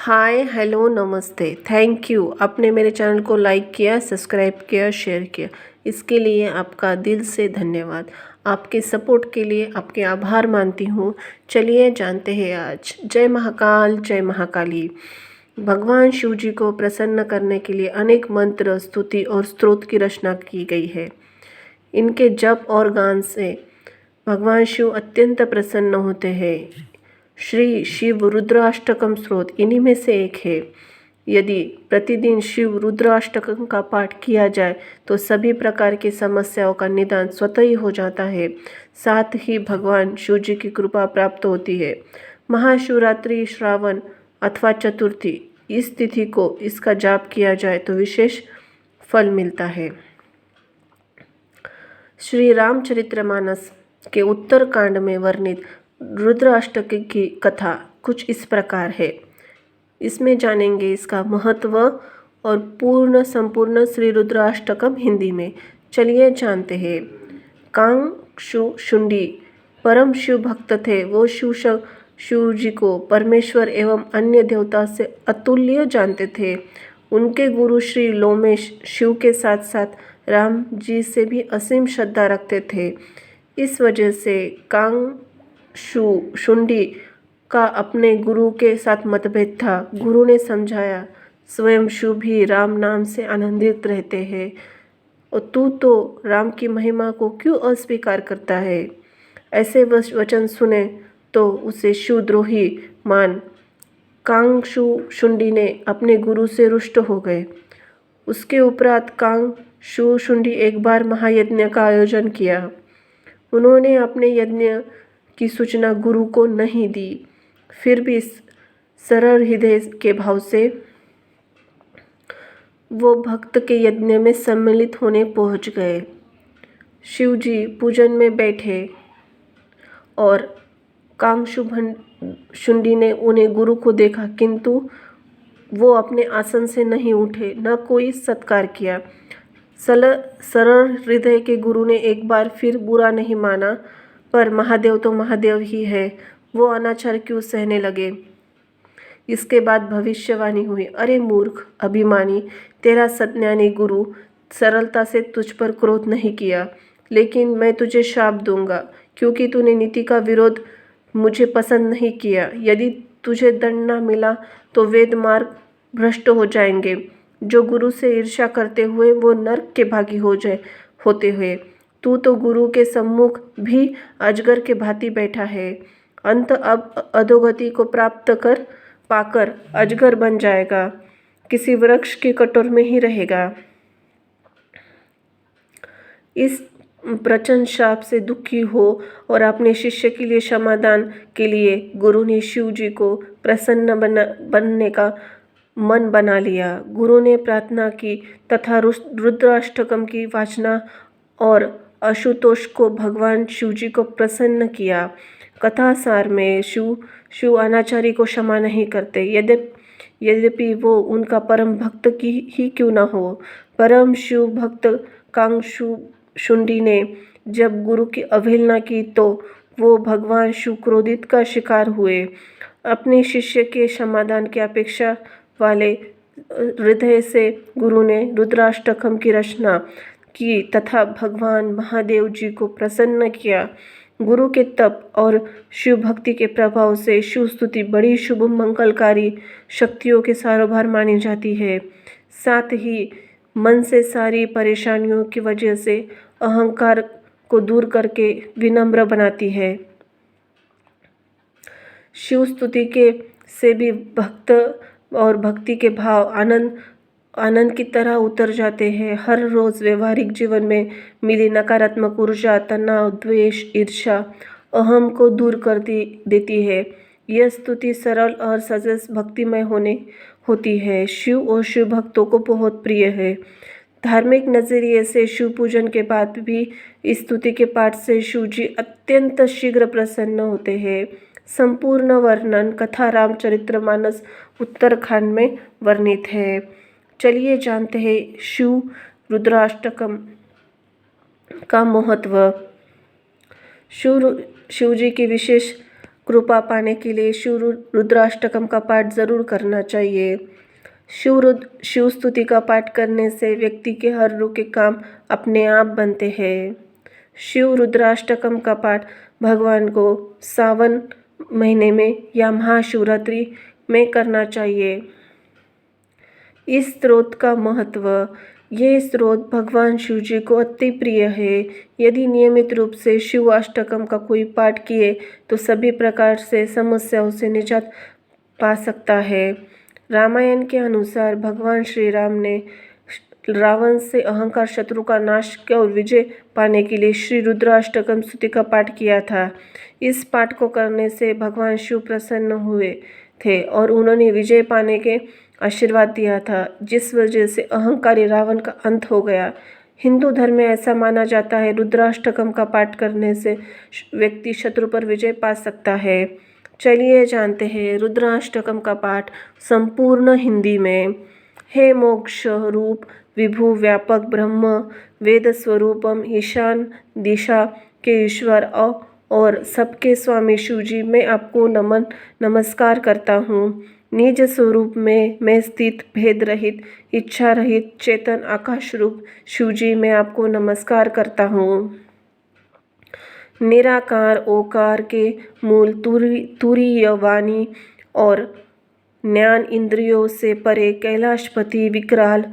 Hi hello नमस्ते। Thank you, आपने मेरे चैनल को लाइक किया, सब्सक्राइब किया, शेयर किया। इसके लिए आपका दिल से धन्यवाद। आपके सपोर्ट के लिए आपके आभार मानती हूँ। चलिए जानते हैं आज। जय महाकाल, जय महाकाली। भगवान शिव जी को प्रसन्न करने के लिए अनेक मंत्र, स्तुति और स्तोत्र की रचना की गई है। इनके जप और गान से भगवान शिव अत्यंत प्रसन्न होते हैं। श्री शिव रुद्राष्टकम स्तोत्र इन्हीं में से एक है। यदि प्रतिदिन शिव रुद्राष्टकम का पाठ किया जाए तो सभी प्रकार की समस्याओं का निदान स्वतः ही हो जाता है। साथ ही भगवान शिव जी की कृपा प्राप्त होती है। महाशिवरात्रि, श्रावण अथवा चतुर्थी, इस तिथि को इसका जाप किया जाए तो विशेष फल मिलता है। श्री रामचरितमानस के उत्तरकांड में वर्णित रुद्राष्टक की कथा कुछ इस प्रकार है। इसमें जानेंगे इसका महत्व और पूर्ण संपूर्ण श्री रुद्राष्टकम हिंदी में। चलिए जानते हैं। कांगशुंडी परम शिव भक्त थे। वो शिव जी को परमेश्वर एवं अन्य देवता से अतुल्य जानते थे। उनके गुरु श्री लोमेश शिव के साथ साथ राम जी से भी असीम श्रद्धा रखते थे। इस वजह से कांगशुंडी का अपने गुरु के साथ मतभेद था। गुरु ने समझाया, स्वयं शिव भी राम नाम से आनंदित रहते हैं और तू तो राम की महिमा को क्यों अस्वीकार करता है। ऐसे वचन सुने तो उसे शिवद्रोही मान कांगशुंडी ने अपने गुरु से रुष्ट हो गए। उसके उपरांत कांगशुंडी एक बार महायज्ञ का आयोजन किया। उन्होंने अपने यज्ञ की सूचना गुरु को नहीं दी। फिर भी सरल हृदय के भाव से वो भक्त के यज्ञ में सम्मिलित होने पहुंच गए। शिव जी पूजन में बैठे और कांगशुंडी ने उन्हें गुरु को देखा, किंतु वो अपने आसन से नहीं उठे, न कोई सत्कार किया। सरल हृदय के गुरु ने एक बार फिर बुरा नहीं माना, पर महादेव तो महादेव ही है, वो अनाचार क्यों सहने लगे। इसके बाद भविष्यवाणी हुई, अरे मूर्ख अभिमानी, तेरा सज्ञानी गुरु सरलता से तुझ पर क्रोध नहीं किया, लेकिन मैं तुझे शाप दूंगा क्योंकि तूने नीति का विरोध मुझे पसंद नहीं किया। यदि तुझे दंड न मिला तो वेद मार्ग भ्रष्ट हो जाएंगे। जो गुरु से ईर्ष्या करते हुए वो नरक के भागी होते हुए, तू तो गुरु के सम्मुख भी अजगर के भांति बैठा है। अंत अब अधोगति को प्राप्त पाकर अजगर बन जाएगा, किसी वृक्ष के कटोर में ही रहेगा। इस प्रचंड शाप से दुखी हो और अपने शिष्य के लिए क्षमादान के लिए गुरु ने शिव जी को प्रसन्न बनने का मन बना लिया। गुरु ने प्रार्थना की तथा रुद्राष्टकम की वाचना और आशुतोष को भगवान शिव जी को प्रसन्न किया। कथा सार में शिव अनाचारी को क्षमा नहीं करते, यद्यपि वो उनका परम भक्त ही क्यों न हो। परम शिव भक्त कांगशुंडी ने जब गुरु की अवहेलना की तो वो भगवान शिव क्रोधित का शिकार हुए। अपने शिष्य के क्षमादान की अपेक्षा वाले हृदय से गुरु ने रुद्राष्टकम की रचना की तथा भगवान महादेव जी को प्रसन्न किया। गुरु के तप और शिव भक्ति के प्रभाव से शिव स्तुति बड़ी शुभ मंगलकारी शक्तियों के सारोभार मानी जाती है। साथ ही मन से सारी परेशानियों की वजह से अहंकार को दूर करके विनम्र बनाती है। शिव स्तुति के से भी भक्त और भक्ति के भाव आनंद की तरह उतर जाते हैं। हर रोज व्यवहारिक जीवन में मिली नकारात्मक ऊर्जा, तनाव, द्वेष, ईर्ष्या, अहम को दूर कर देती है। यह स्तुति सरल और सजस भक्तिमय होती है। शिव और शिव भक्तों को बहुत प्रिय है। धार्मिक नजरिए से शिव पूजन के बाद भी इस स्तुति के पाठ से शिव जी अत्यंत शीघ्र प्रसन्न होते हैं। संपूर्ण वर्णन कथा रामचरितमानस उत्तरकांड में वर्णित है। चलिए जानते हैं शिव रुद्राष्टकम का महत्व। शिव जी की विशेष कृपा पाने के लिए शिव रुद्राष्टकम का पाठ ज़रूर करना चाहिए। शिव स्तुति का पाठ करने से व्यक्ति के हर रुके काम अपने आप बनते हैं। शिव रुद्राष्टकम का पाठ भगवान को सावन महीने में या महाशिवरात्रि में करना चाहिए। इस स्रोत का महत्व। ये स्रोत भगवान शिव जी को अति प्रिय है। यदि नियमित रूप से शिव अष्टकम का कोई पाठ किए तो सभी प्रकार से समस्याओं से निजात पा सकता है। रामायण के अनुसार भगवान श्री राम ने रावण से अहंकार शत्रु का नाश किया और विजय पाने के लिए श्री रुद्राष्टकम स्तुति का पाठ किया था। इस पाठ को करने से भगवान शिव प्रसन्न हुए थे और उन्होंने विजय पाने के आशीर्वाद दिया था, जिस वजह से अहंकारी रावण का अंत हो गया। हिंदू धर्म में ऐसा माना जाता है रुद्राष्टकम का पाठ करने से व्यक्ति शत्रु पर विजय पा सकता है। चलिए जानते हैं रुद्राष्टकम का पाठ संपूर्ण हिंदी में। हे मोक्ष रूप विभु व्यापक ब्रह्म वेद स्वरूपम ईशान दिशा के ईश्वर और सबके स्वामी शिव जी, मैं आपको नमस्कार करता हूँ। निज स्वरूप में मैं स्थित भेद रहित इच्छा रहित चेतन आकाश रूप शिव जी, मैं आपको नमस्कार करता हूँ। निराकार ओकार के मूल तुरीय वाणी और ज्ञान इंद्रियों से परे कैलाशपति विकराल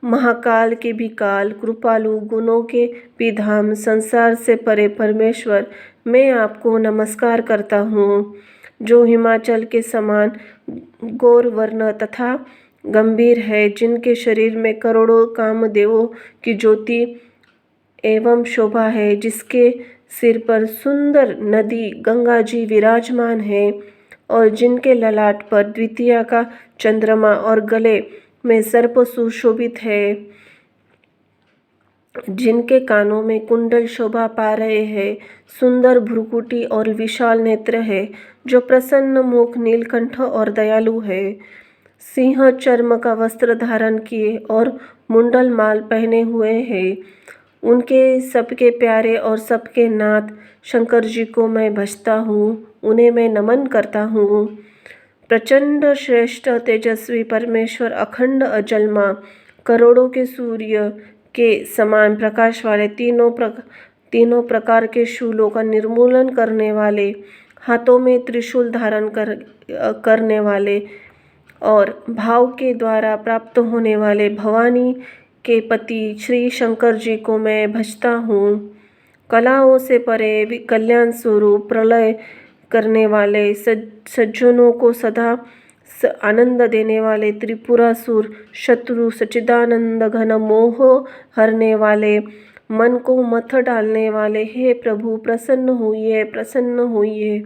महाकाल के भी काल कृपालु गुणों के भी धाम संसार से परे परमेश्वर, मैं आपको नमस्कार करता हूँ। जो हिमाचल के समान गौर वर्ण तथा गंभीर है, जिनके शरीर में करोड़ों कामदेवों की ज्योति एवं शोभा है, जिसके सिर पर सुंदर नदी गंगा जी विराजमान है और जिनके ललाट पर द्वितीया का चंद्रमा और गले में सर्प सुशोभित है, जिनके कानों में कुंडल शोभा पा रहे हैं, सुंदर भ्रुकुटी और विशाल नेत्र है, जो प्रसन्न मुख नीलकंठ और दयालु है, सिंह चर्म का वस्त्र धारण किए और मुंडल माल पहने हुए हैं, उनके सबके प्यारे और सबके नाथ शंकर जी को मैं भजता हूँ, उन्हें मैं नमन करता हूँ। प्रचंड श्रेष्ठ तेजस्वी परमेश्वर अखंड अजन्मा करोड़ों के सूर्य के समान प्रकाश वाले तीनों प्रकार के शूलों का निर्मूलन करने वाले, हाथों में त्रिशूल धारण करने वाले और भाव के द्वारा प्राप्त होने वाले भवानी के पति श्री शंकर जी को मैं भजता हूँ। कलाओं से परे कल्याण स्वरूप प्रलय करने वाले सज्जनों को सदा आनंद देने वाले त्रिपुरासुर शत्रु सच्चिदानंद घन मोह हरने वाले मन को मथ डालने वाले, हे प्रभु प्रसन्न होइए।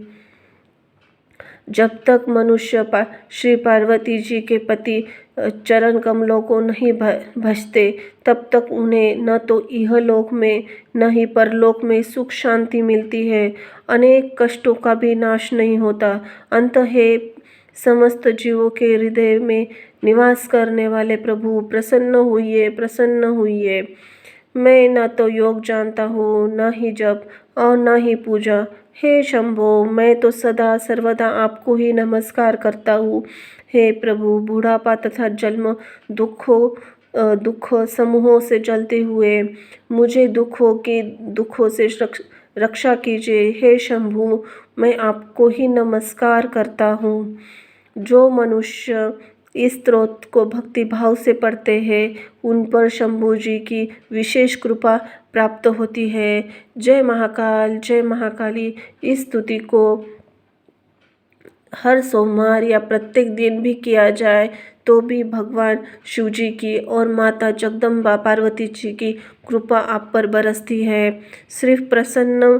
जब तक मनुष्य श्री पार्वती जी के पति चरण कमलों को नहीं भजते, तब तक उन्हें न तो इहलोक में न ही परलोक में सुख शांति मिलती है, अनेक कष्टों का भी नाश नहीं होता। अंत है समस्त जीवों के हृदय में निवास करने वाले प्रभु प्रसन्न होइए। मैं न तो योग जानता हूँ, न ही जप और न ही पूजा। हे शंभो, मैं तो सदा सर्वदा आपको ही नमस्कार करता हूँ। हे प्रभु, बुढ़ापा तथा जन्म दुख समूहों से जलते हुए मुझे दुखों से रक्षा कीजिए। हे शंभु, मैं आपको ही नमस्कार करता हूँ। जो मनुष्य इस स्तोत्र को भक्ति भाव से पढ़ते हैं, उन पर शंभु जी की विशेष कृपा प्राप्त होती है। जय महाकाल, जय महाकाली। इस स्तुति को हर सोमवार या प्रत्येक दिन भी किया जाए तो भी भगवान शिव जी की और माता जगदम्बा पार्वती जी की कृपा आप पर बरसती है। सिर्फ प्रसन्न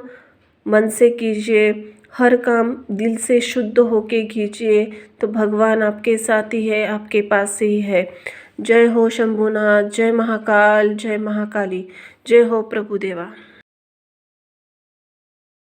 मन से कीजिए, हर काम दिल से शुद्ध होके कीजिए, तो भगवान आपके साथ ही है, आपके पास ही है। जय हो शंभुनाथ, जय महाकाल, जय महाकाली, जय हो प्रभुदेवा।